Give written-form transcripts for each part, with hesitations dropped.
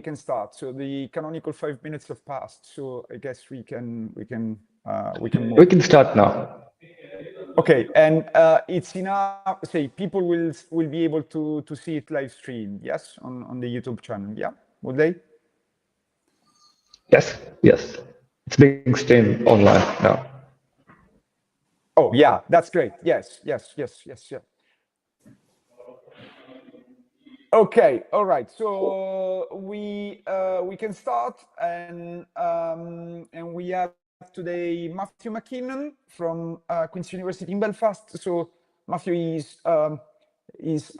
can start. So the canonical 5 minutes have passed. So I guess we can move. We can start now. Okay, and it's enough. Say people will be able to see it live stream. Yes, on the YouTube channel. Yeah, would they? Yes, yes. It's being streamed online now. Oh yeah, that's great. Yes. Okay, all right. So we can start, and we have today Matthew Mackinnon from Queen's University in Belfast. So Matthew is a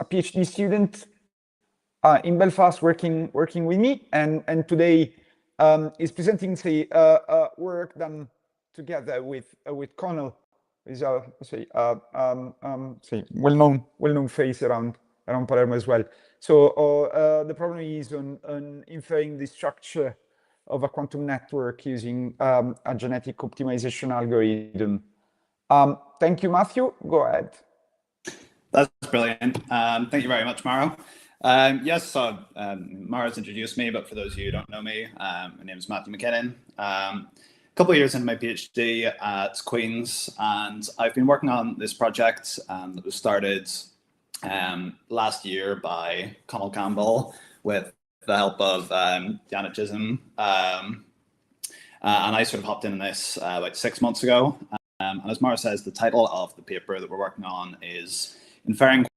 PhD student in Belfast, working with me, and today is presenting work done together with Connell, is a well-known face around Palermo as well. So the problem is on inferring the structure of a quantum network using a genetic optimization algorithm. Thank you, Matthew. Go ahead. That's brilliant. Thank you very much, Mauro. Yes, so Mauro's introduced me, but for those of you who don't know me, my name is Matthew Mackinnon. A couple of years into my PhD at Queen's, and I've been working on this project that was started last year by Connell Campbell with the help of Janet Chisholm. And I sort of hopped in this about 6 months ago. And as Mauro says, the title of the paper that we're working on is Inferring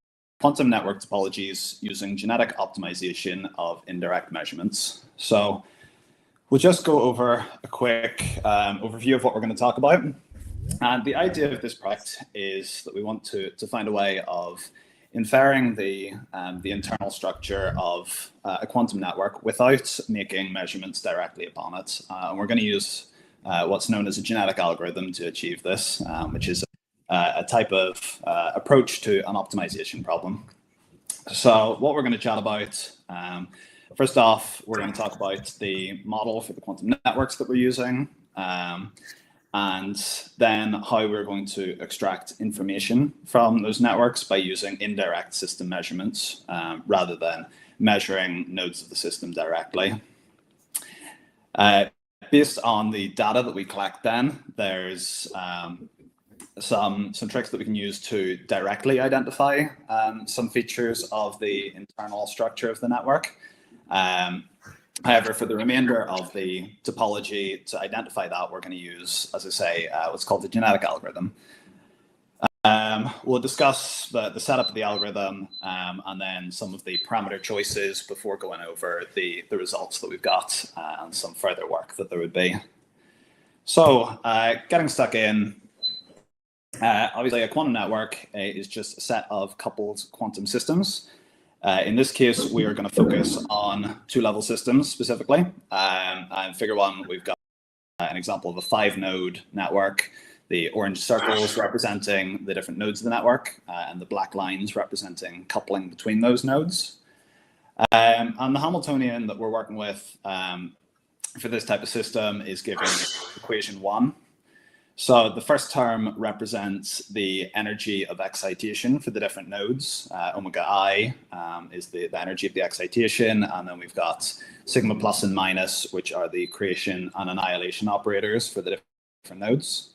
Quantum Network Topologies Using Genetic Optimization of Indirect Measurements. So we'll just go over a quick overview of what we're going to talk about. And the idea of this project is that we want to find a way of inferring the internal structure of a quantum network without making measurements directly upon it. And we're going to use what's known as a genetic algorithm to achieve this, which is a type of approach to an optimization problem. So what we're going to chat about, first off, we're going to talk about the model for the quantum networks that we're using, and then how we're going to extract information from those networks by using indirect system measurements rather than measuring nodes of the system directly. Based on the data that we collect then, there's some tricks that we can use to directly identify some features of the internal structure of the network. However, for the remainder of the topology, to identify that, we're going to use, as I say, what's called the genetic algorithm. We'll discuss the setup of the algorithm and then some of the parameter choices before going over the results that we've got and some further work that there would be. So getting stuck in, obviously a quantum network is just a set of coupled quantum systems. In this case, we are going to focus on two-level systems specifically. And figure one, we've got an example of a 5-node network. The orange circles representing the different nodes of the network, and the black lines representing coupling between those nodes. And the Hamiltonian that we're working with for this type of system is given equation 1. So the first term represents the energy of excitation for the different nodes. Omega I is the energy of the excitation, and then we've got sigma plus and minus, which are the creation and annihilation operators for the different nodes.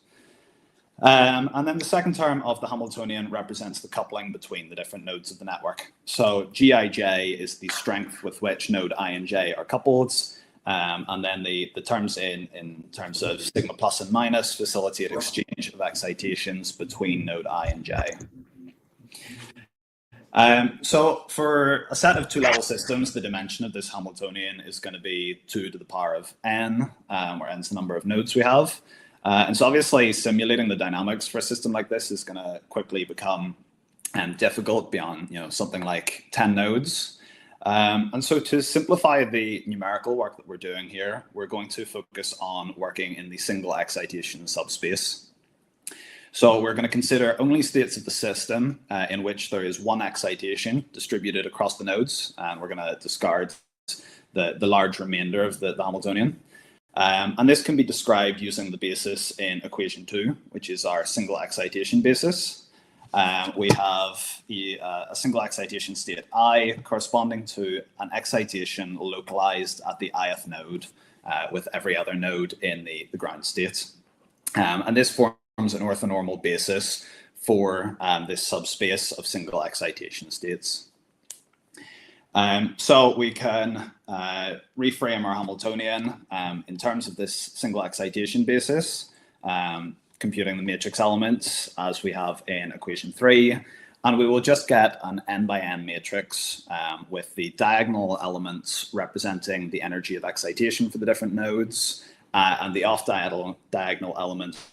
And then the second term of the Hamiltonian represents the coupling between the different nodes of the network. So Gij is the strength with which node I and J are coupled. And then the terms in terms of sigma plus and minus facilitate exchange of excitations between node I and J. So for a set of two-level systems, the dimension of this Hamiltonian is going to be 2 to the power of n, where n is the number of nodes we have. And so obviously simulating the dynamics for a system like this is going to quickly become difficult beyond something like 10 nodes. And so to simplify the numerical work that we're doing here, we're going to focus on working in the single excitation subspace. So we're going to consider only states of the system in which there is one excitation distributed across the nodes, and we're going to discard the large remainder of the Hamiltonian. And this can be described using the basis in equation 2, which is our single excitation basis. we have a single excitation state I corresponding to an excitation localized at the ith node with every other node in the ground state. And this forms an orthonormal basis for this subspace of single excitation states. So we can reframe our Hamiltonian in terms of this single excitation basis, computing the matrix elements as we have in equation 3. And we will just get an n by n matrix with the diagonal elements representing the energy of excitation for the different nodes and the off-diagonal elements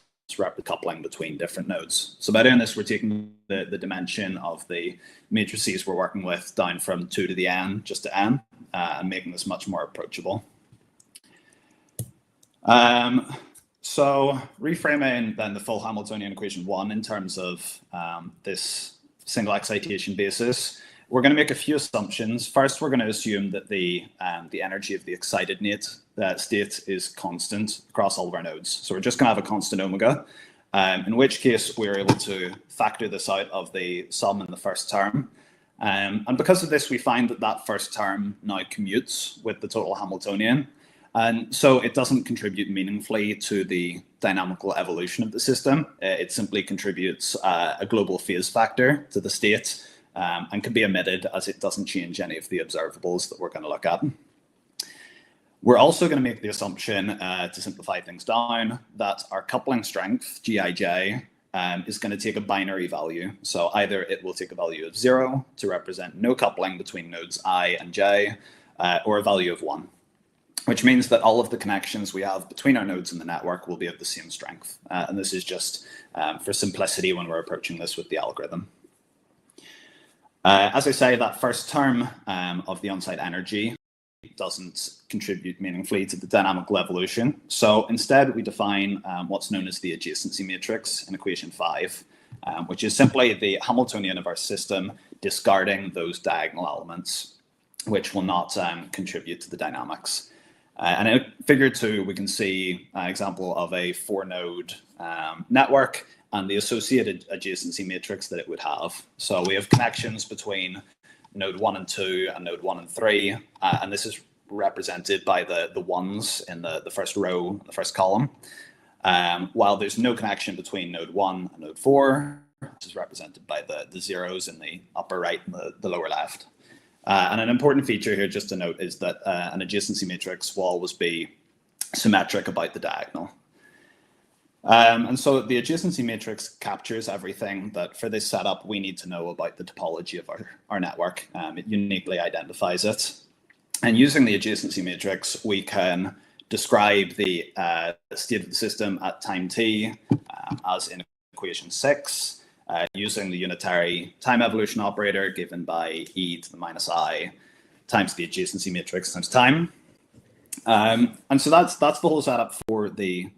coupling between different nodes. So by doing this, we're taking the dimension of the matrices we're working with down from 2 to the n, just to n, and making this much more approachable. So reframing then the full Hamiltonian equation 1 in terms of this single excitation basis, we're going to make a few assumptions. First, we're going to assume that the energy of the excited state is constant across all of our nodes. So we're just going to have a constant omega, in which case we're able to factor this out of the sum in the first term. And because of this, we find that that first term now commutes with the total Hamiltonian. And so it doesn't contribute meaningfully to the dynamical evolution of the system. It simply contributes a global phase factor to the state and can be omitted as it doesn't change any of the observables that we're going to look at. We're also going to make the assumption, to simplify things down, that our coupling strength, Gij, is going to take a binary value. So either it will take a value of 0 to represent no coupling between nodes I and j, or a value of 1, which means that all of the connections we have between our nodes in the network will be of the same strength. And this is just for simplicity when we're approaching this with the algorithm. As I say, that first term of the on-site energy doesn't contribute meaningfully to the dynamical evolution. So instead, we define what's known as the adjacency matrix in equation 5, which is simply the Hamiltonian of our system discarding those diagonal elements, which will not contribute to the dynamics. And in figure 2, we can see an example of a 4-node network and the associated adjacency matrix that it would have. So we have connections between node 1 and 2 and node 1 and 3, and this is represented by the ones in the first row, the first column, while there's no connection between node 1 and node 4, which is represented by the zeros in the upper right and the lower left. And an important feature here just to note is that an adjacency matrix will always be symmetric about the diagonal. And so the adjacency matrix captures everything that for this setup we need to know about the topology of our network. It uniquely identifies it. And using the adjacency matrix, we can describe the state of the system at time t as in equation 6, using the unitary time evolution operator given by e to the minus I times the adjacency matrix times time. And so that's the whole setup for the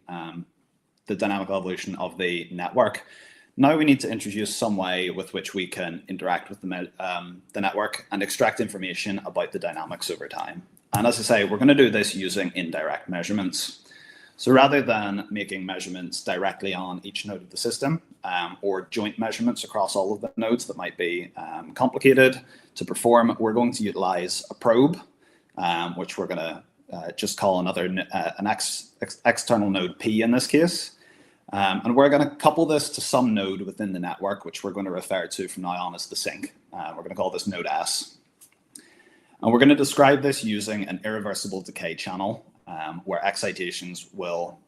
dynamical evolution of the network. Now we need to introduce some way with which we can interact with the network and extract information about the dynamics over time. And as I say, we're going to do this using indirect measurements. So rather than making measurements directly on each node of the system or joint measurements across all of the nodes that might be complicated to perform, we're going to utilize a probe, which we're going to just call an external node P in this case. And we're going to couple this to some node within the network, which we're going to refer to from now on as the sink. We're going to call this node S. And we're going to describe this using an irreversible decay channel, where excitations will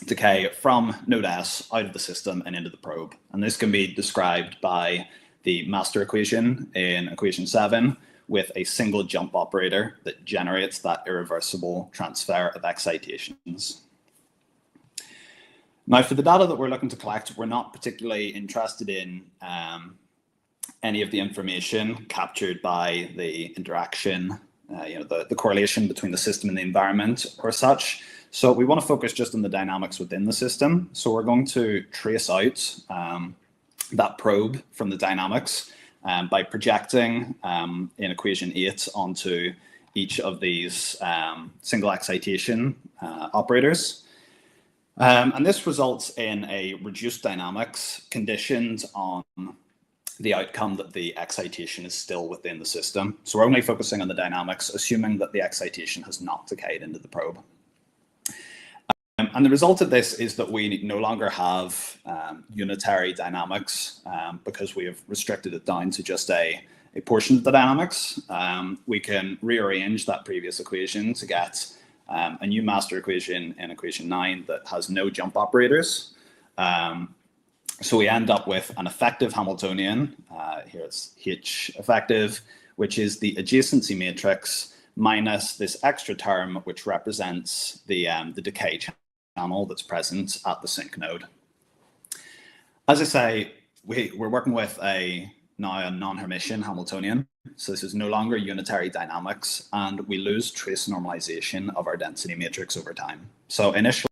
decay from node S out of the system and into the probe. And this can be described by the master equation in equation 7 with a single jump operator that generates that irreversible transfer of excitations. Now, for the data that we're looking to collect, we're not particularly interested in any of the information captured by the interaction, the correlation between the system and the environment or such. So we want to focus just on the dynamics within the system. So we're going to trace out that probe from the dynamics by projecting in equation 8 onto each of these single excitation operators. And this results in a reduced dynamics conditioned on the outcome that the excitation is still within the system. So we're only focusing on the dynamics, assuming that the excitation has not decayed into the probe. And the result of this is that we no longer have unitary dynamics because we have restricted it down to just a portion of the dynamics. We can rearrange that previous equation to get a new master equation in equation 9 that has no jump operators. So we end up with an effective Hamiltonian, here it's H effective, which is the adjacency matrix minus this extra term, which represents the decay channel that's present at the sink node. As I say, we're working with now a non-Hermitian Hamiltonian. So this is no longer unitary dynamics, and we lose trace normalization of our density matrix over time. So initially,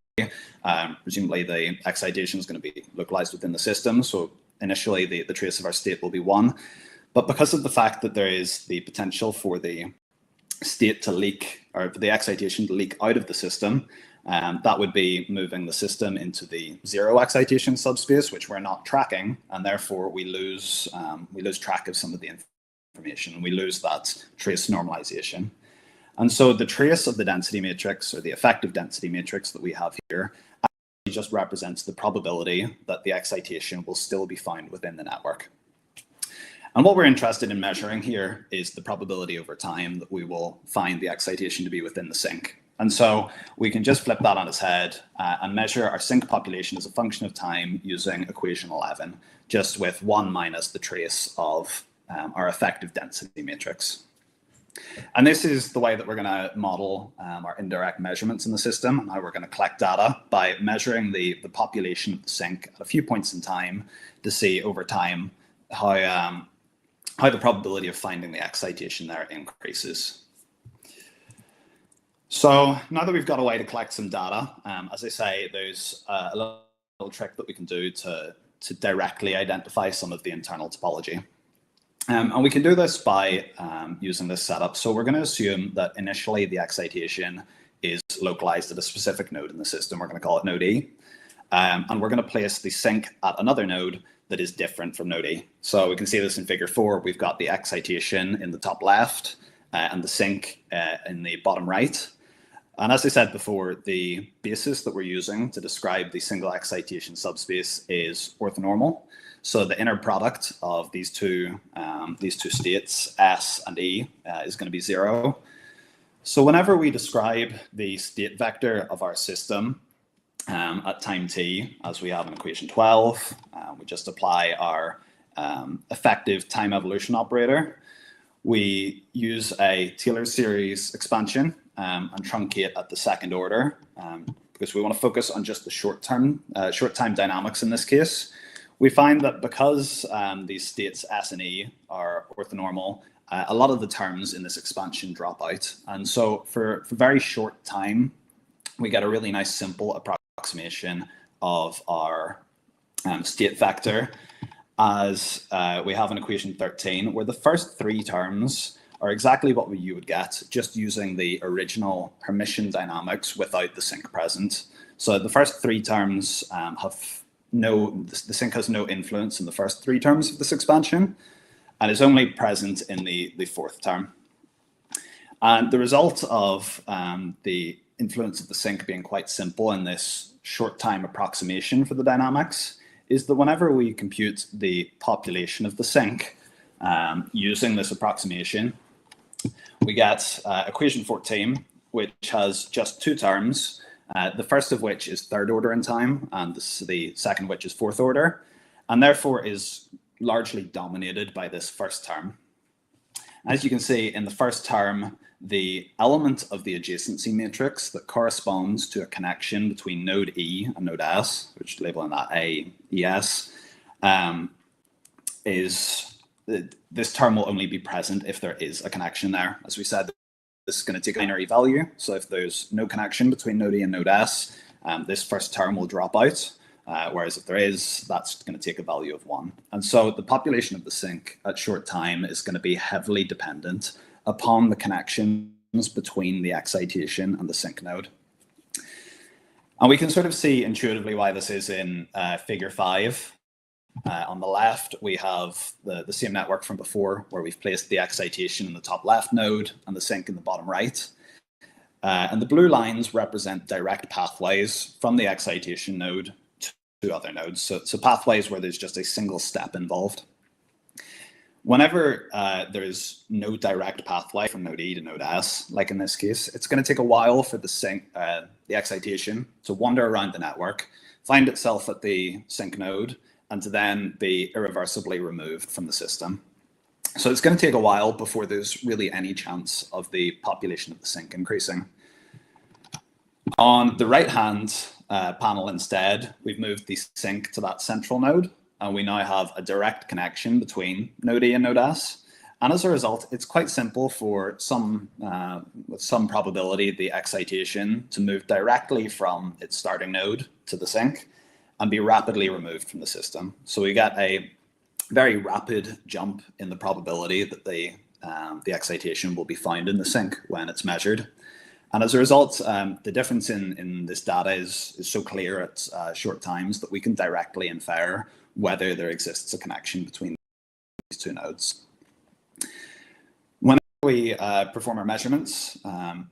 presumably the excitation is going to be localized within the system. So initially the trace of our state will be 1. But because of the fact that there is the potential for the state to leak, or for the excitation to leak out of the system, that would be moving the system into the 0 excitation subspace, which we're not tracking, and therefore we lose track of some of the information. We lose that trace normalization. And so the trace of the density matrix, or the effective density matrix that we have here, actually just represents the probability that the excitation will still be found within the network. And what we're interested in measuring here is the probability over time that we will find the excitation to be within the sink. And so we can just flip that on its head and measure our sink population as a function of time using equation 11, just with 1 minus the trace of our effective density matrix. And this is the way that we're going to model our indirect measurements in the system, and how we're going to collect data by measuring the population of the sink at a few points in time to see over time how the probability of finding the excitation there increases. So now that we've got a way to collect some data, as I say, there's a little trick that we can do to directly identify some of the internal topology. And we can do this by using this setup. So we're going to assume that initially the excitation is localized at a specific node in the system. We're going to call it node E. And we're going to place the sink at another node that is different from node E. So we can see this in figure 4. We've got the excitation in the top left and the sink in the bottom right. And as I said before, the basis that we're using to describe the single excitation subspace is orthonormal. So the inner product of these two states, S and E, is going to be 0. So whenever we describe the state vector of our system at time t, as we have in equation 12, we just apply our effective time evolution operator. We use a Taylor series expansion and truncate at the second order because we want to focus on just the short time dynamics in this case. We find that because these states S and E are orthonormal, a lot of the terms in this expansion drop out. And so for very short time, we get a really nice simple approximation of our state vector, as we have in equation 13, where the first 3 terms are exactly what you would get just using the original Hermitian dynamics without the sink present. So the first 3 terms the sink has no influence in the first 3 terms of this expansion, and is only present in the 4th term. And the result of the influence of the sink being quite simple in this short time approximation for the dynamics is that whenever we compute the population of the sink using this approximation, we get equation 14, which has just 2 terms, the first of which is 3rd order in time, and the second which is 4th order, and therefore is largely dominated by this first term. As you can see, in the first term, the element of the adjacency matrix that corresponds to a connection between node E and node S, which labeling that A, ES, this term will only be present if there is a connection there. As we said, this is going to take a binary value. So if there's no connection between node E and node S, this first term will drop out. Whereas if there is, that's going to take a value of 1. And so the population of the sink at short time is going to be heavily dependent upon the connections between the excitation and the sink node. And we can sort of see intuitively why this is in figure 5. On the left, we have the same network from before, where we've placed the excitation in the top left node and the sink in the bottom right. And the blue lines represent direct pathways from the excitation node to other nodes. So pathways where there's just a single step involved. Whenever there's no direct pathway from node E to node S, like in this case, it's going to take a while for the excitation to wander around the network, find itself at the sink node, and to then be irreversibly removed from the system. So it's going to take a while before there's really any chance of the population of the sink increasing. On the right-hand panel instead, we've moved the sink to that central node, and we now have a direct connection between node E and node S. And as a result, it's quite simple for with some probability, the excitation to move directly from its starting node to the sink and be rapidly removed from the system. So we get a very rapid jump in the probability that the excitation will be found in the sink when it's measured. And as a result, the difference in this data is so clear at short times that we can directly infer whether there exists a connection between these two nodes. Whenever we perform our measurements,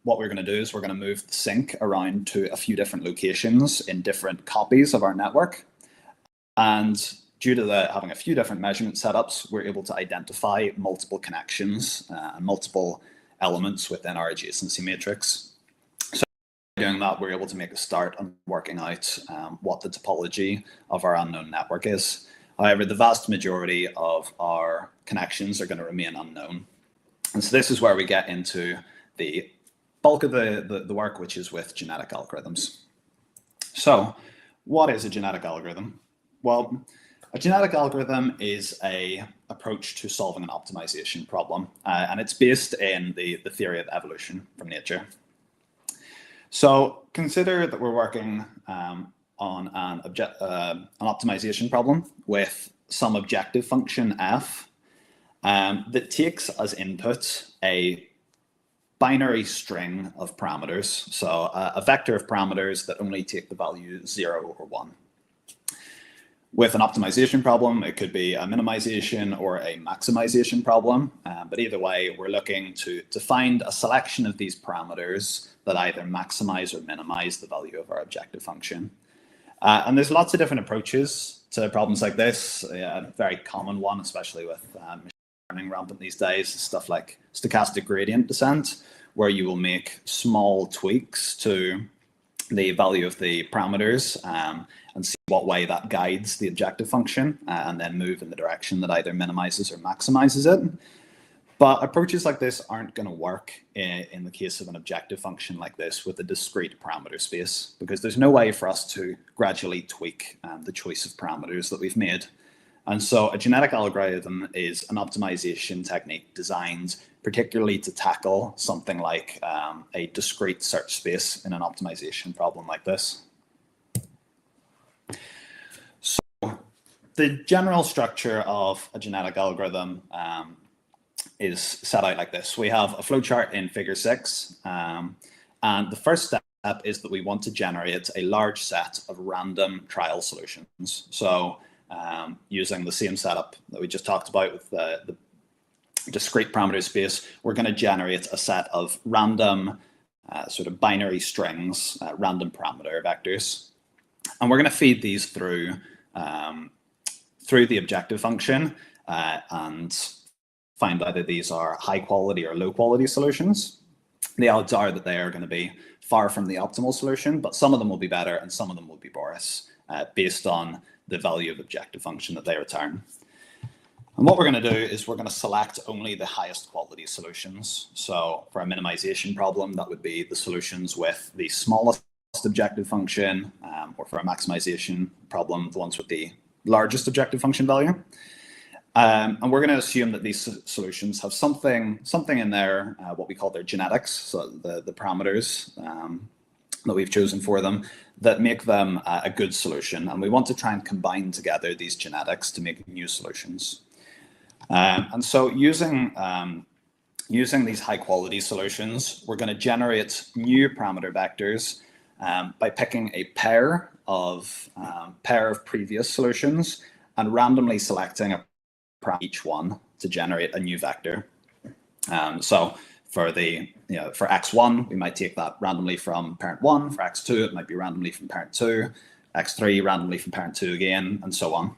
what we're going to do is we're going to move the sink around to a few different locations in different copies of our network. And due to having a few different measurement setups, we're able to identify multiple connections and multiple elements within our adjacency matrix. So by doing that, we're able to make a start on working out what the topology of our unknown network is. However, the vast majority of our connections are going to remain unknown. And so this is where we get into the bulk of the work, which is with genetic algorithms. So what is a genetic algorithm? Well, a genetic algorithm is an approach to solving an optimization problem, and it's based in the theory of evolution from nature. So consider that we're working on an optimization problem with some objective function f that takes as input a binary string of parameters, so a vector of parameters that only take the value 0 or 1. With an optimization problem, it could be a minimization or a maximization problem, but either way, we're looking to find a selection of these parameters that either maximize or minimize the value of our objective function. And there's lots of different approaches to problems like this. A very common one, especially with machine learning rampant these days, is stuff like stochastic gradient descent, where you will make small tweaks to the value of the parameters and see what way that guides the objective function and then move in the direction that either minimizes or maximizes it. But approaches like this aren't going to work in the case of an objective function like this with a discrete parameter space, because there's no way for us to gradually tweak the choice of parameters that we've made. And so a genetic algorithm is an optimization technique designed particularly to tackle something like a discrete search space in an optimization problem like this. So the general structure of a genetic algorithm is set out like this. We have a flowchart in figure 6, and the first step is that we want to generate a large set of random trial solutions. So using the same setup that we just talked about with the discrete parameter space, we're going to generate a set of random sort of binary strings, random parameter vectors. And we're going to feed these through the objective function and find either these are high quality or low quality solutions. The odds are that they are going to be far from the optimal solution, but some of them will be better and some of them will be worse based on the value of objective function that they return. And what we're going to do is we're going to select only the highest quality solutions. So for a minimization problem, that would be the solutions with the smallest objective function, or for a maximization problem, the ones with the largest objective function value. And we're going to assume that these solutions have something in there, what we call their genetics, so the parameters that we've chosen for them that make them a good solution. And we want to try and combine together these genetics to make new solutions. And so using these high quality solutions, we're going to generate new parameter vectors by picking a pair of previous solutions and randomly selecting a parameter each one to generate a new vector. So for for x1, we might take that randomly from parent 1. For x2, it might be randomly from parent 2. x3 randomly from parent 2 again, and so on.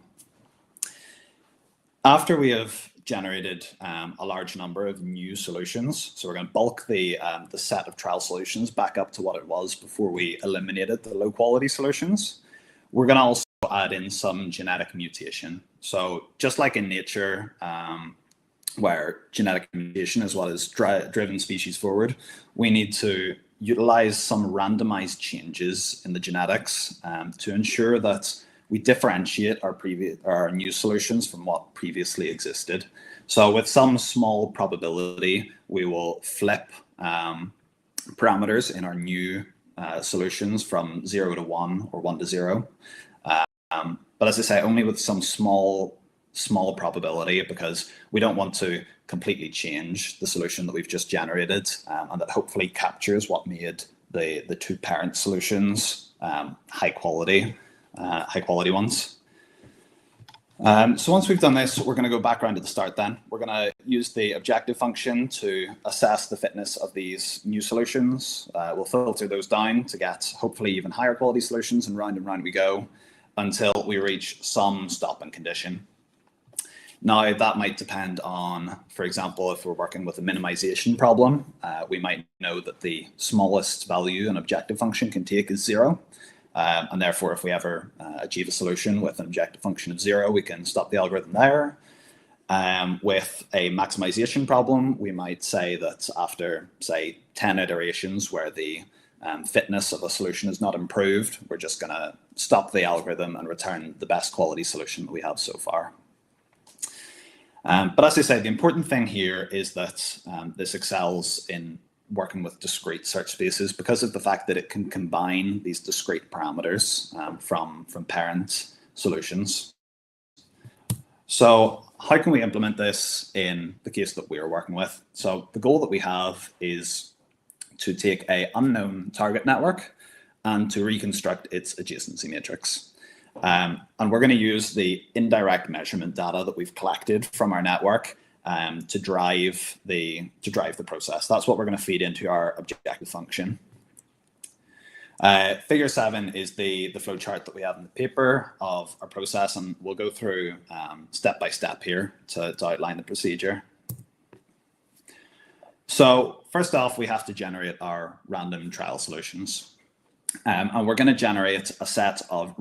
After we have generated a large number of new solutions, so we're going to bulk the set of trial solutions back up to what it was before we eliminated the low quality solutions. We're going to also add in some genetic mutation. So just like in nature, where genetic mutation is what has driven species forward, we need to utilize some randomized changes in the genetics to ensure that we differentiate our new solutions from what previously existed. So with some small probability, we will flip parameters in our new solutions from 0 to 1 or 1 to 0. But as I say, only with some small probability, because we don't want to completely change the solution that we've just generated, and that hopefully captures what made the two parent solutions high quality ones. So once we've done this, we're going to go back around to the start then. We're going to use the objective function to assess the fitness of these new solutions. We'll filter those down to get hopefully even higher quality solutions, and round we go until we reach some stopping condition. Now, that might depend on, for example, if we're working with a minimization problem, we might know that the smallest value an objective function can take is 0. And therefore, if we ever achieve a solution with an objective function of 0, we can stop the algorithm there. With a maximization problem, we might say that after, say, 10 iterations where the fitness of a solution is not improved, we're just going to stop the algorithm and return the best quality solution that we have so far. But as I say, the important thing here is that this excels in working with discrete search spaces because of the fact that it can combine these discrete parameters from parent solutions. So how can we implement this in the case that we are working with? So the goal that we have is to take an unknown target network and to reconstruct its adjacency matrix. And we're going to use the indirect measurement data that we've collected from our network to drive the process. That's what we're going to feed into our objective function. Figure 7 is the flow chart that we have in the paper of our process, and we'll go through step by step here to outline the procedure. So first off, we have to generate our random trial solutions. And we're going to generate a set of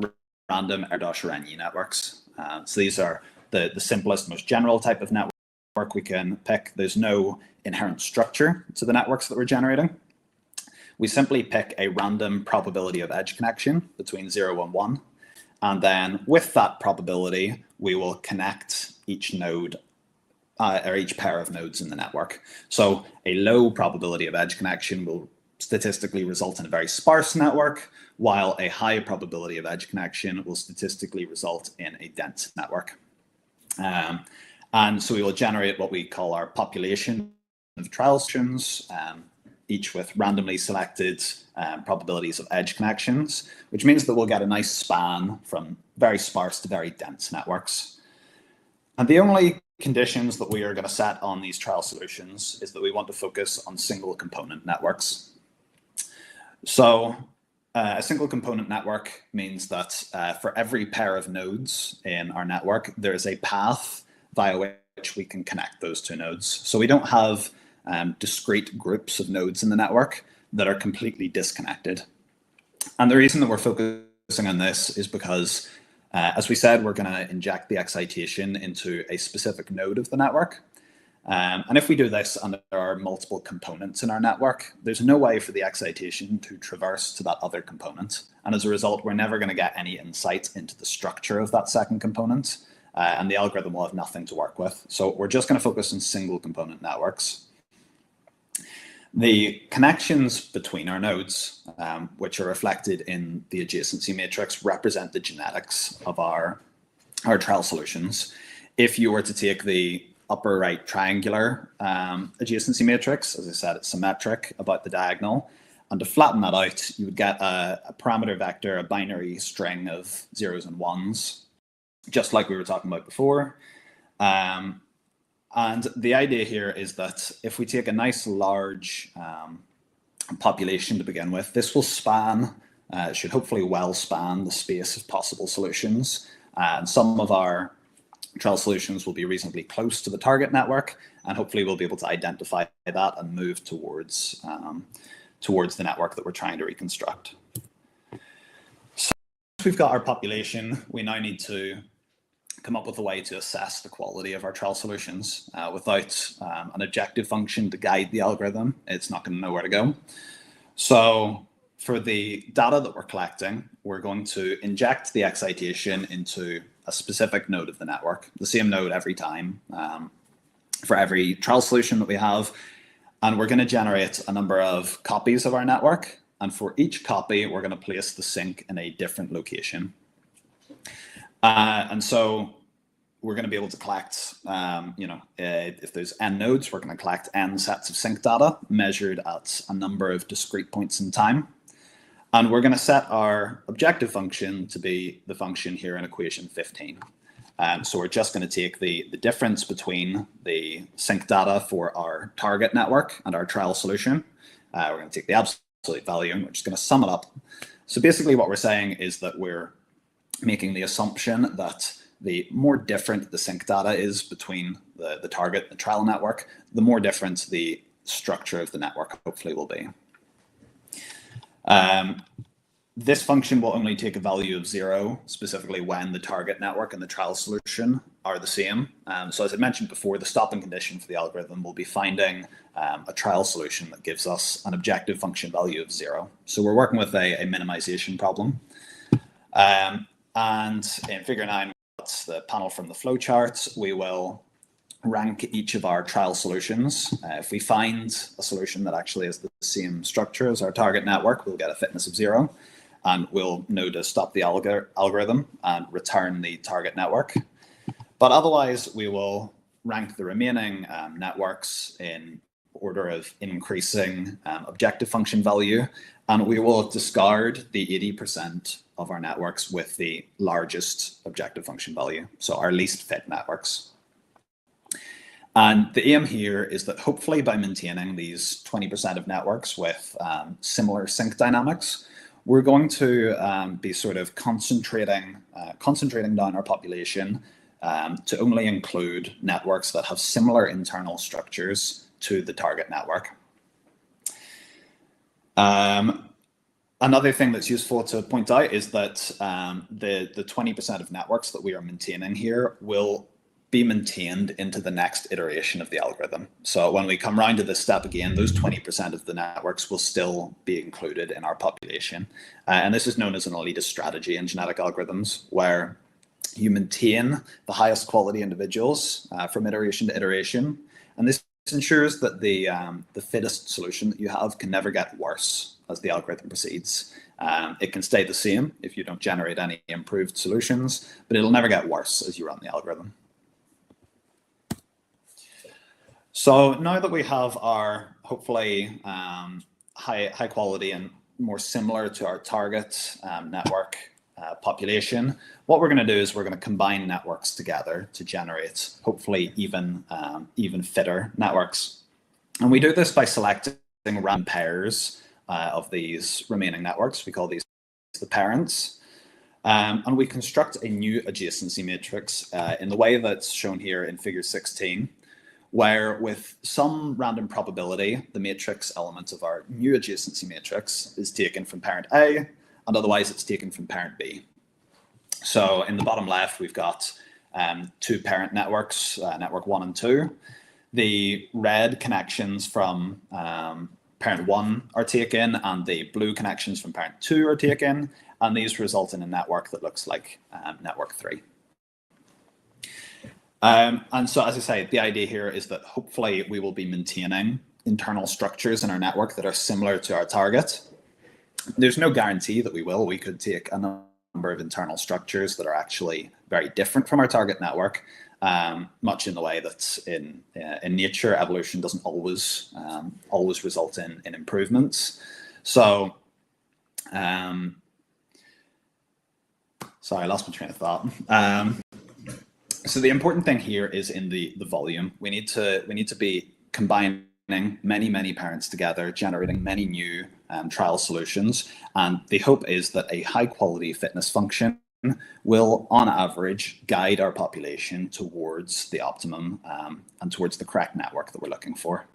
random Erdős-Rényi networks. So these are the simplest, most general type of network we can pick. There's no inherent structure to the networks that we're generating. We simply pick a random probability of edge connection between 0 and 1. And then with that probability, we will connect each node or each pair of nodes in the network. So a low probability of edge connection will statistically result in a very sparse network, while a high probability of edge connection will statistically result in a dense network. And so we will generate what we call our population of trial solutions, each with randomly selected probabilities of edge connections, which means that we'll get a nice span from very sparse to very dense networks. And the only conditions that we are going to set on these trial solutions is that we want to focus on single component networks. So a single component network means that for every pair of nodes in our network, there is a path via which we can connect those two nodes. So we don't have discrete groups of nodes in the network that are completely disconnected. And the reason that we're focusing on this is because, as we said, we're going to inject the excitation into a specific node of the network. And if we do this and there are multiple components in our network, there's no way for the excitation to traverse to that other component. And as a result, we're never going to get any insight into the structure of that second component. And the algorithm will have nothing to work with. So we're just going to focus on single component networks. The connections between our nodes, which are reflected in the adjacency matrix, represent the genetics of our trial solutions. If you were to take the upper right triangular adjacency matrix, as I said, it's symmetric about the diagonal, and to flatten that out, you would get a parameter vector, a binary string of zeros and ones. just like we were talking about before. And the idea here is that if we take a nice large population to begin with, this will span, should hopefully well span the space of possible solutions. And some of our trial solutions will be reasonably close to the target network, and hopefully we'll be able to identify that and move towards the network that we're trying to reconstruct. So once we've got our population, we now need to come up with a way to assess the quality of our trial solutions. Without an objective function to guide the algorithm, it's not going to know where to go. So for the data that we're collecting, we're going to inject the excitation into a specific node of the network, the same node every time for every trial solution that we have. And we're going to generate a number of copies of our network. And for each copy, we're going to place the sink in a different location. And so we're going to be able to collect, if there's n nodes, we're going to collect n sets of sink data measured at a number of discrete points in time. And we're going to set our objective function to be the function here in equation 15. So we're just going to take the difference between the sink data for our target network and our trial solution. We're going to take the absolute value and we're just going to sum it up. So basically what we're saying is that we're making the assumption that the more different the sink data is between the target and the trial network, the more different the structure of the network hopefully will be. This function will only take a value of 0, specifically when the target network and the trial solution are the same. So as I mentioned before, the stopping condition for the algorithm will be finding a trial solution that gives us an objective function value of 0. So we're working with a minimization problem. And in figure 9, that's the panel from the flowcharts, we will rank each of our trial solutions. If we find a solution that actually has the same structure as our target network, we'll get a fitness of 0. And we'll know to stop the algorithm and return the target network. But otherwise, we will rank the remaining networks in order of increasing objective function value. And we will discard the 80% of our networks with the largest objective function value, so our least fit networks. And the aim here is that hopefully by maintaining these 20% of networks with similar sink dynamics, we're going to be sort of concentrating down our population to only include networks that have similar internal structures to the target network. Another thing that's useful to point out is that the 20% of networks that we are maintaining here will be maintained into the next iteration of the algorithm. So when we come around to this step again, those 20% of the networks will still be included in our population. And this is known as an elitist strategy in genetic algorithms, where you maintain the highest quality individuals from iteration to iteration. And this ensures that the fittest solution that you have can never get worse as the algorithm proceeds. It can stay the same if you don't generate any improved solutions, but it'll never get worse as you run the algorithm. So now that we have our hopefully high quality and more similar to our target network population, what we're going to do is we're going to combine networks together to generate hopefully even fitter networks. And we do this by selecting random pairs of these remaining networks. We call these the parents. And we construct a new adjacency matrix in the way that's shown here in figure 16. Where with some random probability, the matrix element of our new adjacency matrix is taken from parent A, and otherwise it's taken from parent B. So in the bottom left, we've got two parent networks, network 1 and 2. The red connections from parent 1 are taken, and the blue connections from parent 2 are taken, and these result in a network that looks like network 3. And so, as I say, the idea here is that hopefully we will be maintaining internal structures in our network that are similar to our target. There's no guarantee that we will. We could take a number of internal structures that are actually very different from our target network, much in the way that in nature, evolution doesn't always result in improvements. So Sorry, I lost my train of thought. So the important thing here is in the volume. We need to be combining many parents together, generating many new trial solutions. And the hope is that a high quality fitness function will, on average, guide our population towards the optimum and towards the correct network that we're looking for.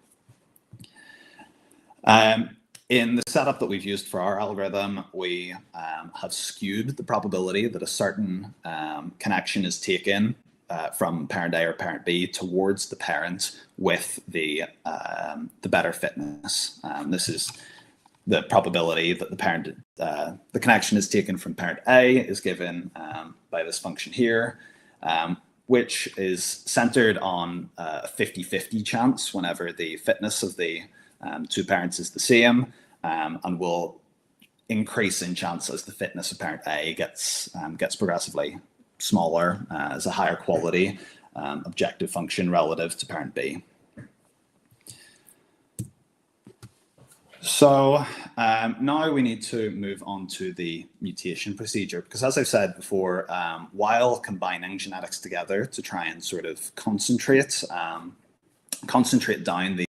In the setup that we've used for our algorithm, we have skewed the probability that a certain connection is taken from parent A or parent B towards the parent with the better fitness. This is the probability that the connection is taken from parent A is given by this function here, which is centered on a 50-50 chance whenever the fitness of the two parents is the same, and will increase in chance as the fitness of parent A gets progressively smaller as a higher quality objective function relative to parent B. So now we need to move on to the mutation procedure, because as I've said before, while combining genetics together to try and sort of concentrate down the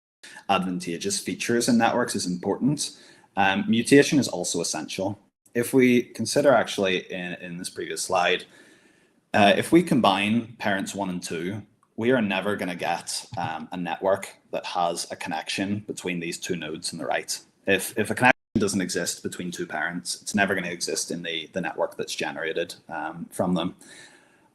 advantageous features in networks is important, mutation is also essential. If we consider actually in this previous slide, if we combine parents 1 and 2, we are never going to get a network that has a connection between these two nodes on the right. If a connection doesn't exist between two parents, it's never going to exist in the network that's generated from them.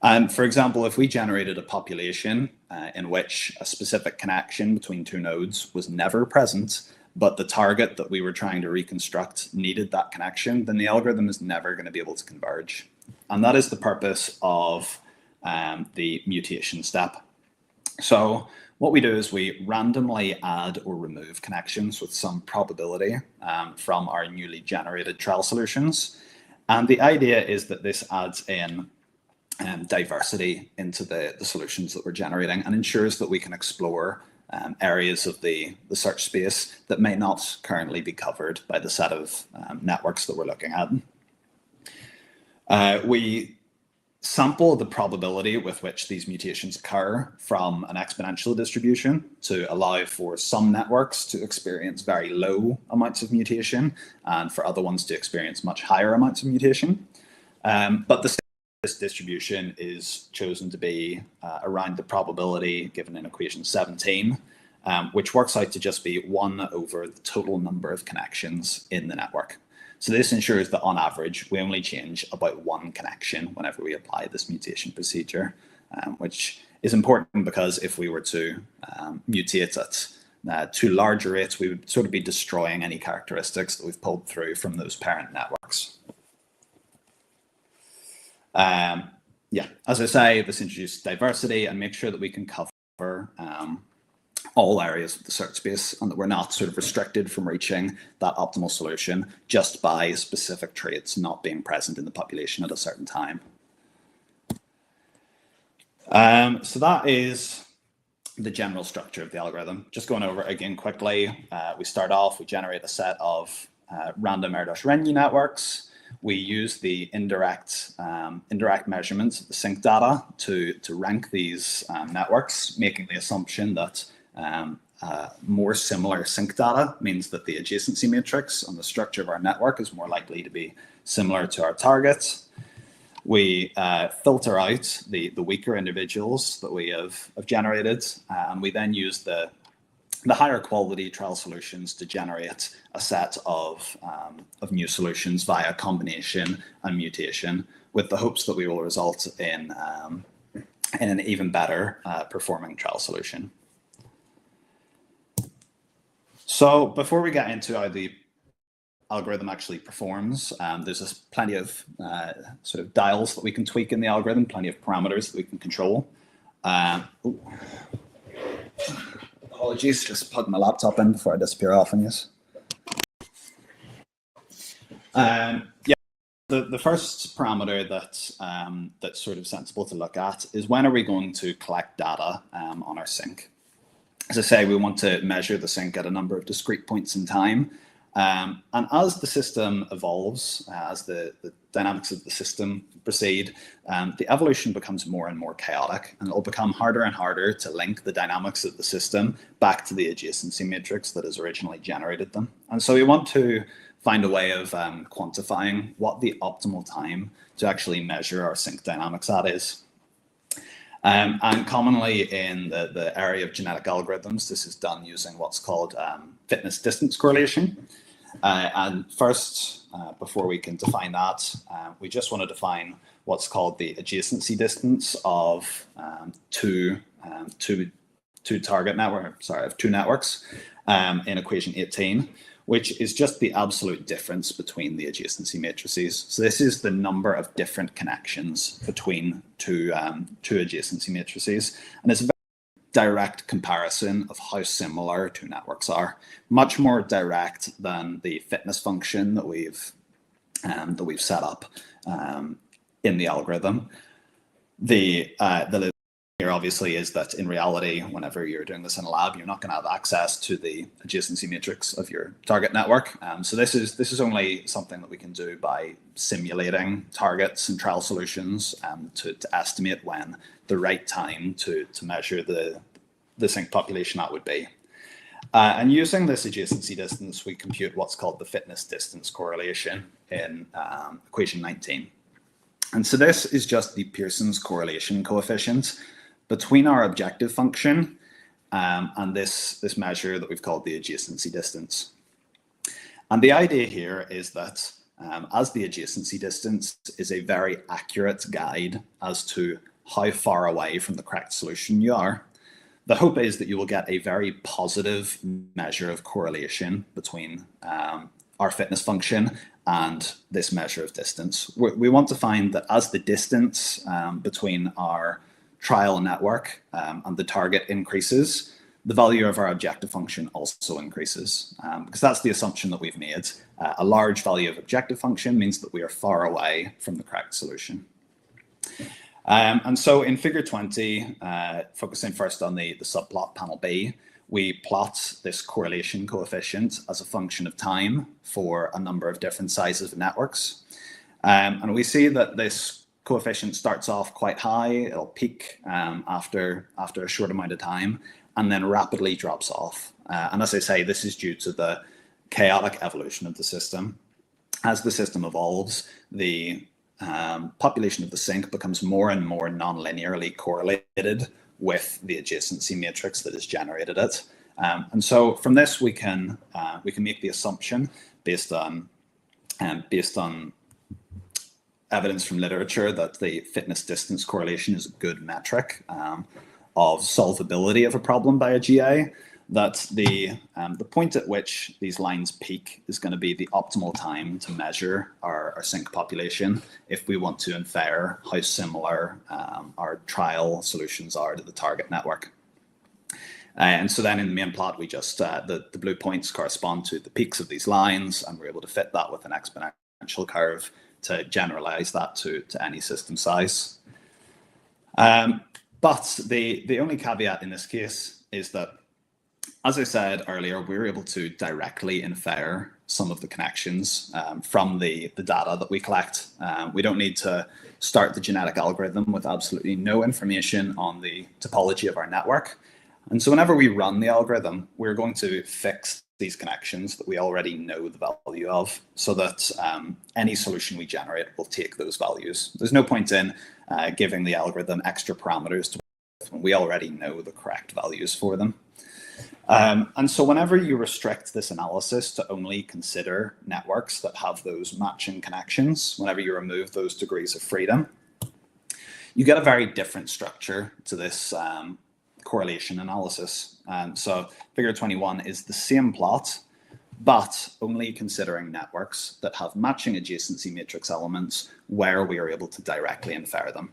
And for example, if we generated a population in which a specific connection between two nodes was never present, but the target that we were trying to reconstruct needed that connection, then the algorithm is never going to be able to converge. And that is the purpose of the mutation step. So what we do is we randomly add or remove connections with some probability from our newly generated trial solutions. And the idea is that this adds in diversity into the solutions that we're generating and ensures that we can explore areas of the search space that may not currently be covered by the set of networks that we're looking at. We sample the probability with which these mutations occur from an exponential distribution to allow for some networks to experience very low amounts of mutation and for other ones to experience much higher amounts of mutation. But this distribution is chosen to be around the probability given in equation 17, which works out to just be 1 over the total number of connections in the network. So this ensures that on average, we only change about 1 connection whenever we apply this mutation procedure, which is important because if we were to mutate at too large rates, we would sort of be destroying any characteristics that we've pulled through from those parent networks. Yeah, as I say, this introduces diversity and makes sure that we can cover all areas of the search space and that we're not sort of restricted from reaching that optimal solution just by specific traits not being present in the population at a certain time. So that is the general structure of the algorithm. Just going over it again quickly, we start off, we generate a set of random R-Renyi networks. We use the indirect measurements of the sync data to rank these networks, making the assumption that more similar sync data means that the adjacency matrix on the structure of our network is more likely to be similar to our targets. We filter out the weaker individuals that we have generated, and we then use the higher quality trial solutions to generate a set of new solutions via combination and mutation, with the hopes that we will result in an even better performing trial solution. So before we get into how the algorithm actually performs, there's plenty of sort of dials that we can tweak in the algorithm, plenty of parameters that we can control. Apologies, just plug my laptop in before I disappear off on this. Yeah, the first parameter that's sort of sensible to look at is when are we going to collect data on our sync. As I say, we want to measure the sync at a number of discrete points in time, And as the system evolves, as the dynamics of the system proceed, the evolution becomes more and more chaotic, and it will become harder and harder to link the dynamics of the system back to the adjacency matrix that has originally generated them. And so we want to find a way of quantifying what the optimal time to actually measure our sync dynamics at is. And commonly in the area of genetic algorithms, this is done using what's called fitness distance correlation. And first, before we can define that, we just want to define what's called the adjacency distance of two networks in equation 18, which is just the absolute difference between the adjacency matrices. So this is the number of different connections between two adjacency matrices, and it's a very direct comparison of how similar two networks are, much more direct than the fitness function that we've set up in the algorithm. The here obviously is that in reality, whenever you're doing this in a lab, you're not going to have access to the adjacency matrix of your target network. So this is only something that we can do by simulating targets and trial solutions to estimate when the right time to measure the sync population that would be. And using this adjacency distance, we compute what's called the fitness distance correlation in equation 19. And so this is just the Pearson's correlation coefficient between our objective function and this measure that we've called the adjacency distance. And the idea here is that as the adjacency distance is a very accurate guide as to how far away from the correct solution you are, the hope is that you will get a very positive measure of correlation between our fitness function and this measure of distance. We want to find that as the distance between our trial network and the target increases, the value of our objective function also increases, because that's the assumption that we've made. A large value of objective function means that we are far away from the correct solution. And so in figure 20, focusing first on the subplot panel B, we plot this correlation coefficient as a function of time for a number of different sizes of networks. And we see that this coefficient starts off quite high, it'll peak after a short amount of time, and then rapidly drops off. And as I say, this is due to the chaotic evolution of the system. As the system evolves, the population of the sink becomes more and more non-linearly correlated with the adjacency matrix that has generated it. And so from this, we can make the assumption based on evidence from literature that the fitness distance correlation is a good metric of solvability of a problem by a GA, that the point at which these lines peak is going to be the optimal time to measure our sink population if we want to infer how similar our trial solutions are to the target network. And so then in the main plot, we just, the blue points correspond to the peaks of these lines, and we're able to fit that with an exponential curve to generalize that to any system size. But the only caveat in this case is that, as I said earlier, we're able to directly infer some of the connections from the data that we collect. We don't need to start the genetic algorithm with absolutely no information on the topology of our network. And so whenever we run the algorithm, we're going to fix these connections that we already know the value of, so that any solution we generate will take those values. There's no point in giving the algorithm extra parameters to work with when we already know the correct values for them. And so whenever you restrict this analysis to only consider networks that have those matching connections, whenever you remove those degrees of freedom, you get a very different structure to this correlation analysis. So figure 21 is the same plot, but only considering networks that have matching adjacency matrix elements where we are able to directly infer them.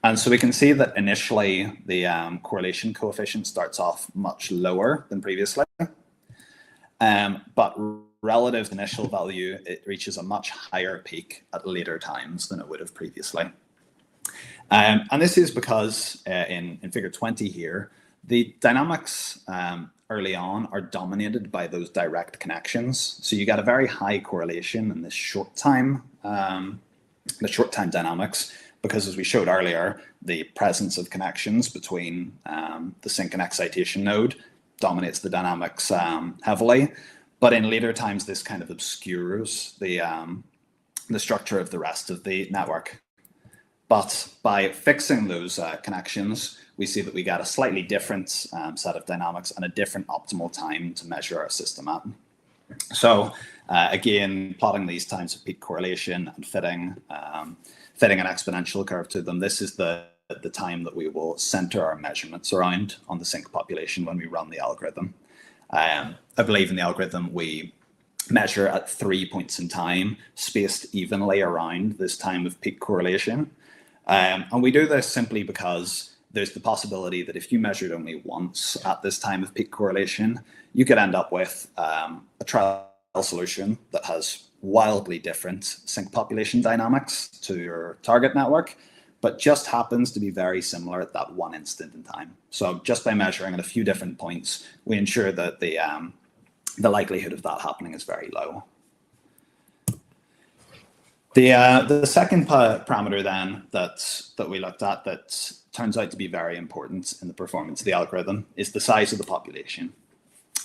And so we can see that initially the correlation coefficient starts off much lower than previously, but relative to initial value, it reaches a much higher peak at later times than it would have previously. And this is because in figure 20 here, the dynamics early on are dominated by those direct connections. So you get a very high correlation in this short time dynamics, because as we showed earlier, the presence of connections between the sync and excitation node dominates the dynamics heavily. But in later times, this kind of obscures the structure of the rest of the network. But by fixing those connections, we see that we get a slightly different set of dynamics and a different optimal time to measure our system at. So again, plotting these times of peak correlation and fitting an exponential curve to them, this is the time that we will center our measurements around on the sync population when we run the algorithm. I believe in the algorithm we measure at 3 points in time, spaced evenly around this time of peak correlation. And we do this simply because there's the possibility that if you measured only once at this time of peak correlation, you could end up with a trial solution that has wildly different sync population dynamics to your target network, but just happens to be very similar at that one instant in time. So just by measuring at a few different points, we ensure that the likelihood of that happening is very low. The second parameter then that we looked at that turns out to be very important in the performance of the algorithm is the size of the population.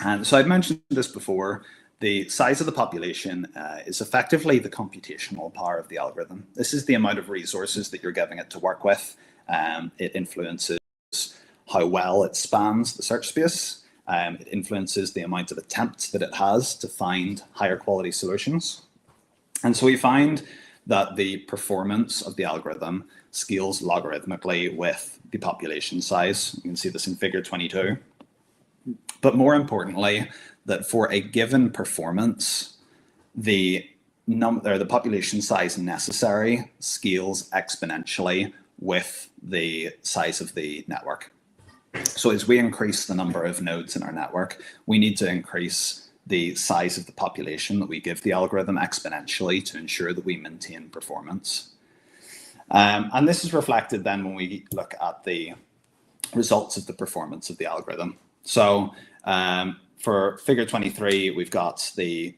And so I'd mentioned this before. The size of the population is effectively the computational power of the algorithm. This is the amount of resources that you're giving it to work with. It influences how well it spans the search space. It influences the amount of attempts that it has to find higher quality solutions. And so we find that the performance of the algorithm scales logarithmically with the population size. You can see this in figure 22. But more importantly, that for a given performance, the population size necessary scales exponentially with the size of the network. So as we increase the number of nodes in our network, we need to increase the size of the population that we give the algorithm exponentially to ensure that we maintain performance. And this is reflected then when we look at the results of the performance of the algorithm. So for figure 23, we've got the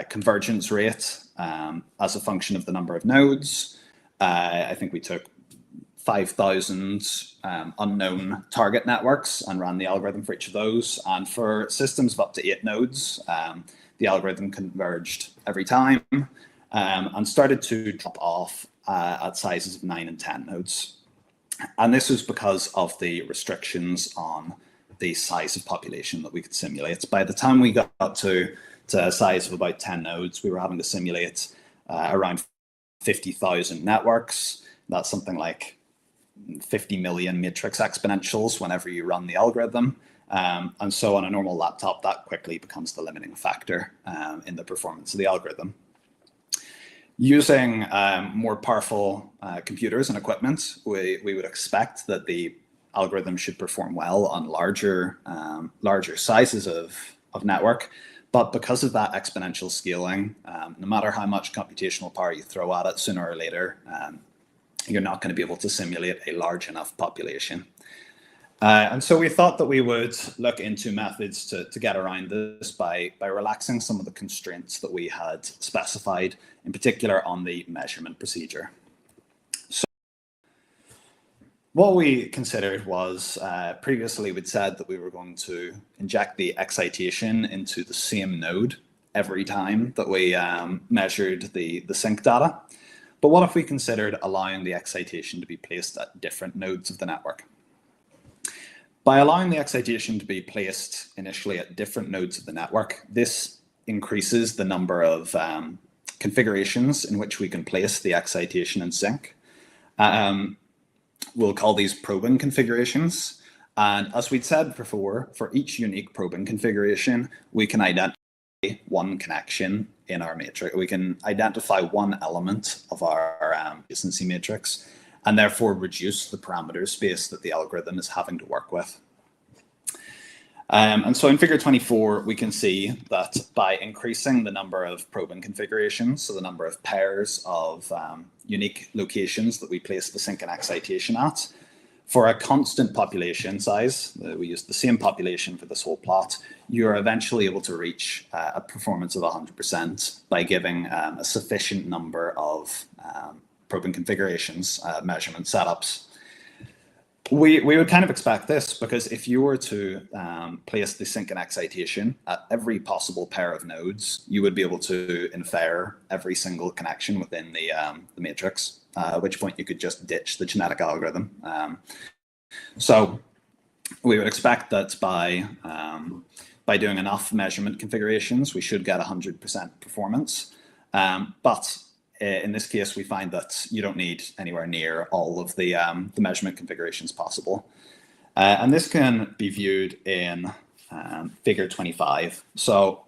convergence rate as a function of the number of nodes. I think we took 5,000 unknown target networks and ran the algorithm for each of those. And for systems of up to 8 nodes, the algorithm converged every time and started to drop off at sizes of 9 and 10 nodes. And this was because of the restrictions on the size of population that we could simulate. By the time we got to a size of about 10 nodes, we were having to simulate around 50,000 networks. That's something like 50 million matrix exponentials whenever you run the algorithm. And so on a normal laptop, that quickly becomes the limiting factor in the performance of the algorithm. Using more powerful computers and equipment, we would expect that the algorithm should perform well on larger sizes of network. But because of that exponential scaling, no matter how much computational power you throw at it, sooner or later, you're not going to be able to simulate a large enough population. And so we thought that we would look into methods to get around this by relaxing some of the constraints that we had specified, in particular on the measurement procedure. So what we considered was, previously we'd said that we were going to inject the excitation into the same node every time that we measured the sync data. But what if we considered allowing the excitation to be placed at different nodes of the network? By allowing the excitation to be placed initially at different nodes of the network, this increases the number of configurations in which we can place the excitation in sync. We'll call these probing configurations. And as we'd said before, for each unique probing configuration, we can identify one connection in our matrix. We can identify one element of our adjacency matrix and therefore reduce the parameter space that the algorithm is having to work with. And so in figure 24, we can see that by increasing the number of probing configurations, so the number of pairs of unique locations that we place the sync and excitation at, For a constant population size, we use the same population for this whole plot, you're eventually able to reach a performance of 100% by giving a sufficient number of probing configurations, measurement setups. We would kind of expect this because if you were to place the sync and excitation at every possible pair of nodes, you would be able to infer every single connection within the matrix, at which point you could just ditch the genetic algorithm. So we would expect that by doing enough measurement configurations, we should get 100% performance. But in this case, we find that you don't need anywhere near all of the measurement configurations possible. And this can be viewed in figure 25. So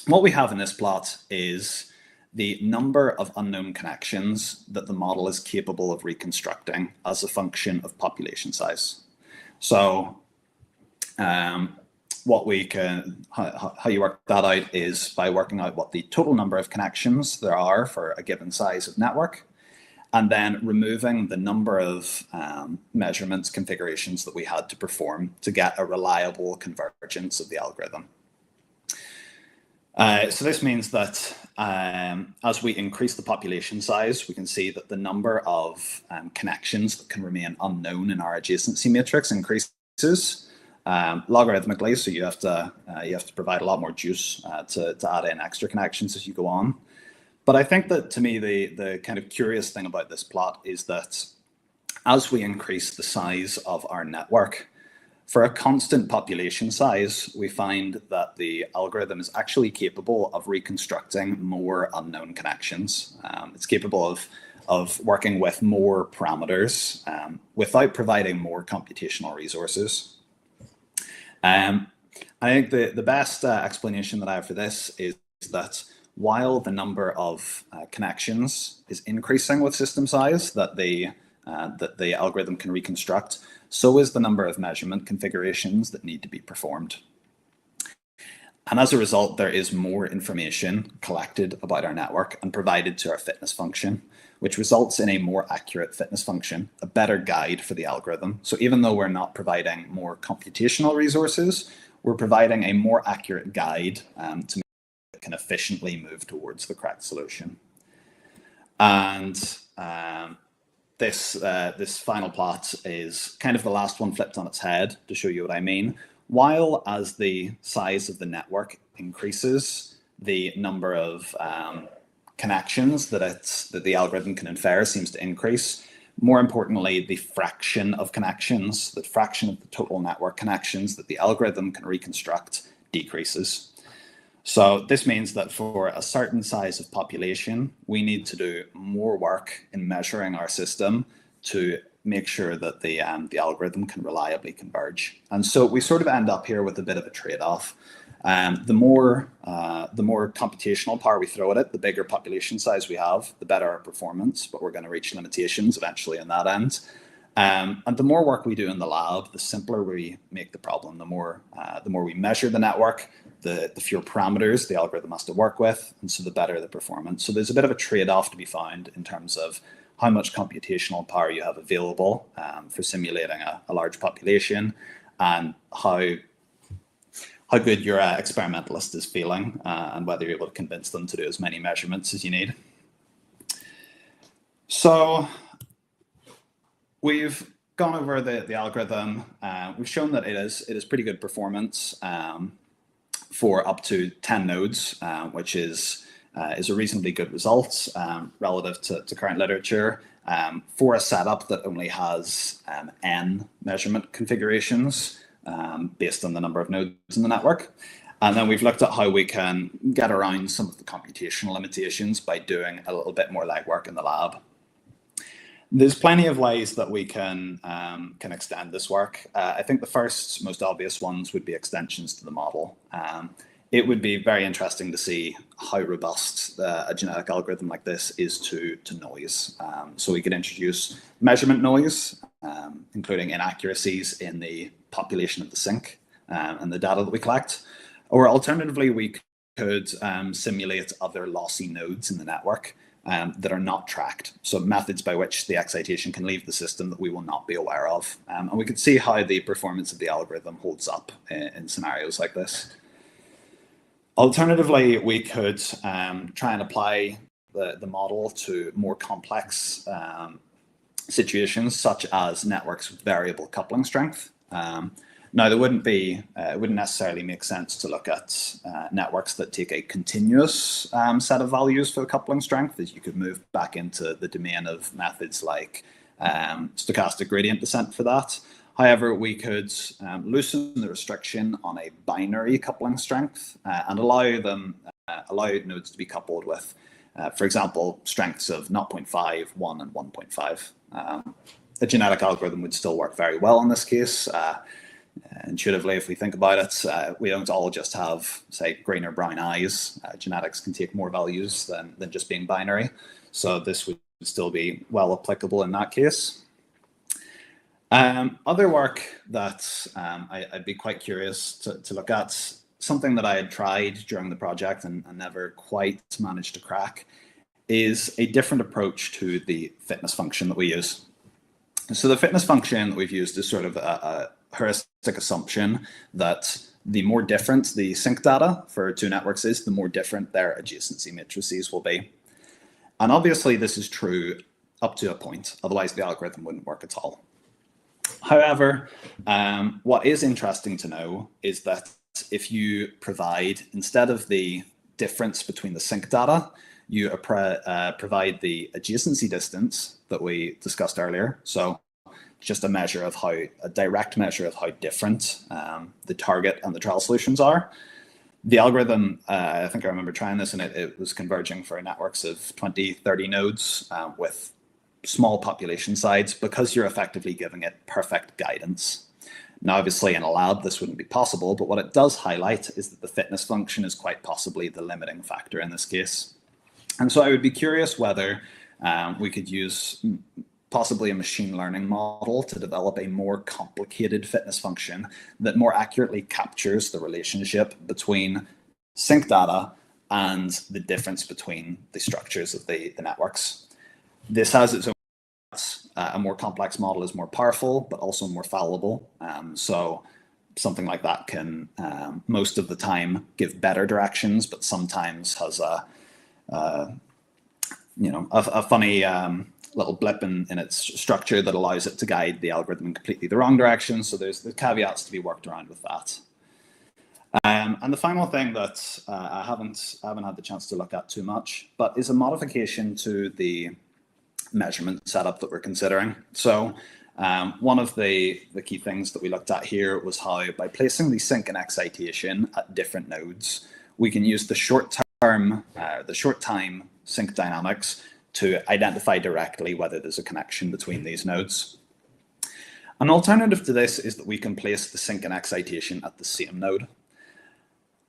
what we have in this plot is the number of unknown connections that the model is capable of reconstructing as a function of population size. So what we can, how you work that out is by working out what the total number of connections there are for a given size of network, and then removing the number of measurements configurations that we had to perform to get a reliable convergence of the algorithm. So this means that as we increase the population size, we can see that the number of connections that can remain unknown in our adjacency matrix increases logarithmically. So you have to provide a lot more juice to add in extra connections as you go on. But I think that to me the kind of curious thing about this plot is that as we increase the size of our network, for a constant population size, we find that the algorithm is actually capable of reconstructing more unknown connections. It's capable of working with more parameters without providing more computational resources. I think the best explanation that I have for this is that while the number of connections is increasing with system size that the algorithm can reconstruct, so is the number of measurement configurations that need to be performed. And as a result, there is more information collected about our network and provided to our fitness function, which results in a more accurate fitness function, a better guide for the algorithm. So even though we're not providing more computational resources, we're providing a more accurate guide to make it can efficiently move towards the correct solution. And this final plot is kind of the last one flipped on its head to show you what I mean. While as the size of the network increases, the number of connections that the algorithm can infer seems to increase. More importantly, the fraction of connections, the fraction of the total network connections that the algorithm can reconstruct decreases. So this means that for a certain size of population, we need to do more work in measuring our system to make sure that the algorithm can reliably converge. And so we sort of end up here with a bit of a trade-off. The more computational power we throw at it, the bigger population size we have, the better our performance, but we're going to reach limitations eventually on that end. And the more work we do in the lab, the simpler we make the problem. The more we measure the network, the fewer parameters the algorithm has to work with, and so the better the performance. So there's a bit of a trade-off to be found in terms of how much computational power you have available for simulating a large population, and how good your experimentalist is feeling, and whether you're able to convince them to do as many measurements as you need. So we've gone over the algorithm. We've shown that it is pretty good performance for up to 10 nodes, which is a reasonably good result relative to current literature for a setup that only has n measurement configurations based on the number of nodes in the network. And then we've looked at how we can get around some of the computational limitations by doing a little bit more legwork in the lab. There's plenty of ways that we can extend this work. I think the first, most obvious ones would be extensions to the model. It would be very interesting to see how robust a genetic algorithm like this is to noise. So we could introduce measurement noise, including inaccuracies in the population of the sink and the data that we collect. Or alternatively, we could simulate other lossy nodes in the network that are not tracked. So methods by which the excitation can leave the system that we will not be aware of. And we can see how the performance of the algorithm holds up in scenarios like this. Alternatively, we could try and apply the model to more complex situations, such as networks with variable coupling strength. Now, there wouldn't be, it wouldn't necessarily make sense to look at networks that take a continuous set of values for the coupling strength, as you could move back into the domain of methods like stochastic gradient descent for that. However, we could loosen the restriction on a binary coupling strength and allow nodes to be coupled with, for example, strengths of 0.5, 1, and 1.5. A genetic algorithm would still work very well in this case. Intuitively, if we think about it, we don't all just have, say, green or brown eyes. Genetics can take more values than just being binary. So this would still be well applicable in that case. Other work that I'd be quite curious to look at, something that I had tried during the project and never quite managed to crack, is a different approach to the fitness function that we use. So the fitness function that we've used is sort of a heuristic assumption that the more different the sync data for two networks is, the more different their adjacency matrices will be. And obviously this is true up to a point, otherwise the algorithm wouldn't work at all. However, what is interesting to know is that if you provide, instead of the difference between the sync data, you provide the adjacency distance that we discussed earlier. So just a direct measure of how different the target and the trial solutions are. The algorithm, I think I remember trying this, and it was converging for networks of 20, 30 nodes with small population size, because you're effectively giving it perfect guidance. Now, obviously in a lab, this wouldn't be possible, but what it does highlight is that the fitness function is quite possibly the limiting factor in this case. And so I would be curious whether we could use possibly a machine learning model to develop a more complicated fitness function that more accurately captures the relationship between sync data and the difference between the structures of the networks. This has its own a more complex model is more powerful, but also more fallible. So something like that can most of the time give better directions, but sometimes has a funny little blip in its structure that allows it to guide the algorithm in completely the wrong direction. So there's the caveats to be worked around with that. And the final thing that I haven't had the chance to look at too much, but is a modification to the measurement setup that we're considering. So one of the key things that we looked at here was how, by placing the sync and excitation at different nodes, we can use the short time sync dynamics to identify directly whether there's a connection between these nodes. An alternative to this is that we can place the sync and excitation at the same node.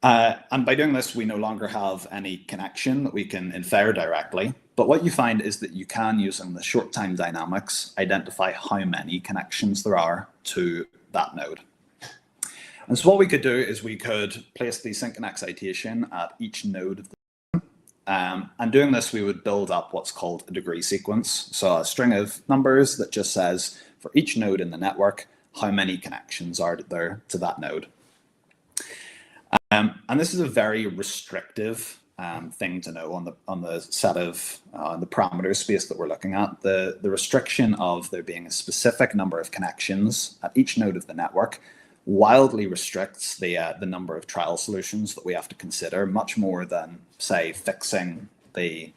And by doing this, we no longer have any connection that we can infer directly. But what you find is that you can, using the short time dynamics, identify how many connections there are to that node. And so what we could do is we could place the sync and excitation at each node of the and doing this, we would build up what's called a degree sequence. So a string of numbers that just says, for each node in the network, how many connections are there to that node. And this is a very restrictive thing to know on the set of the parameter space that we're looking at. The restriction of there being a specific number of connections at each node of the network wildly restricts the number of trial solutions that we have to consider, much more than, say, fixing the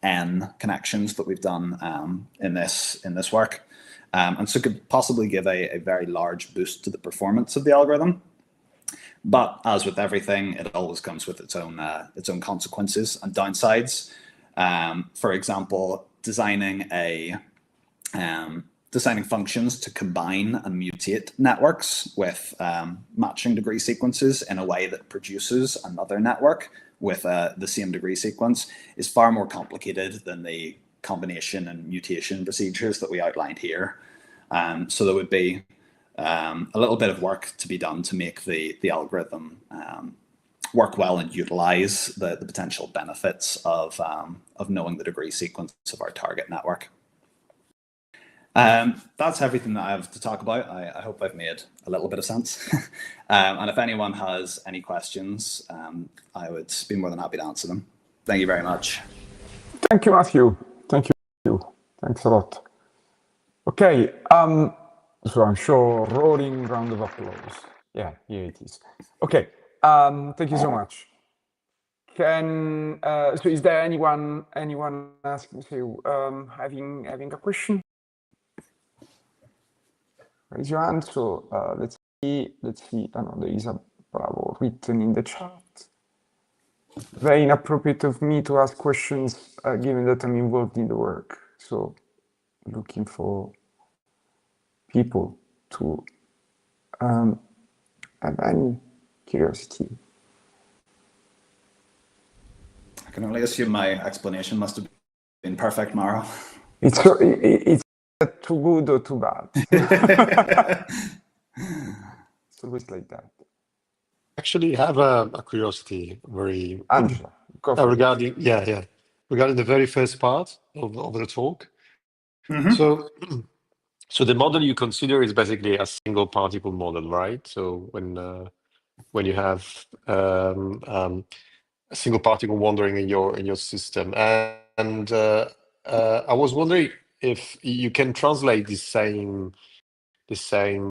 n connections that we've done in this work. And so it could possibly give a very large boost to the performance of the algorithm. But as with everything, it always comes with its own consequences and downsides. For example, designing functions to combine and mutate networks with matching degree sequences in a way that produces another network with the same degree sequence is far more complicated than the combination and mutation procedures that we outlined here. So there would be a little bit of work to be done to make the algorithm work well and utilize the potential benefits of knowing the degree sequence of our target network. That's everything that I have to talk about. I hope I've made a little bit of sense. And if anyone has any questions, I would be more than happy to answer them. Thank you very much. Thank you, Matthew. Thank you. Thanks a lot. Okay, so I'm sure roaring round of applause. Yeah, here it is. Okay, thank you so much. So is there anyone asking, so having a question? Raise your hand. So let's see. Oh no, there is a bravo written in the chat. Very inappropriate of me to ask questions given that I'm involved in the work. So looking for people to have any curiosity. I can only assume my explanation must have been perfect, Maro. It's too good or too bad. It's always like that. Actually, have a curiosity very Angela, go for regarding it. Regarding the very first part of the talk. So the model you consider is basically a single particle model, right? So when you have a single particle wandering in your system, and I was wondering if you can translate the same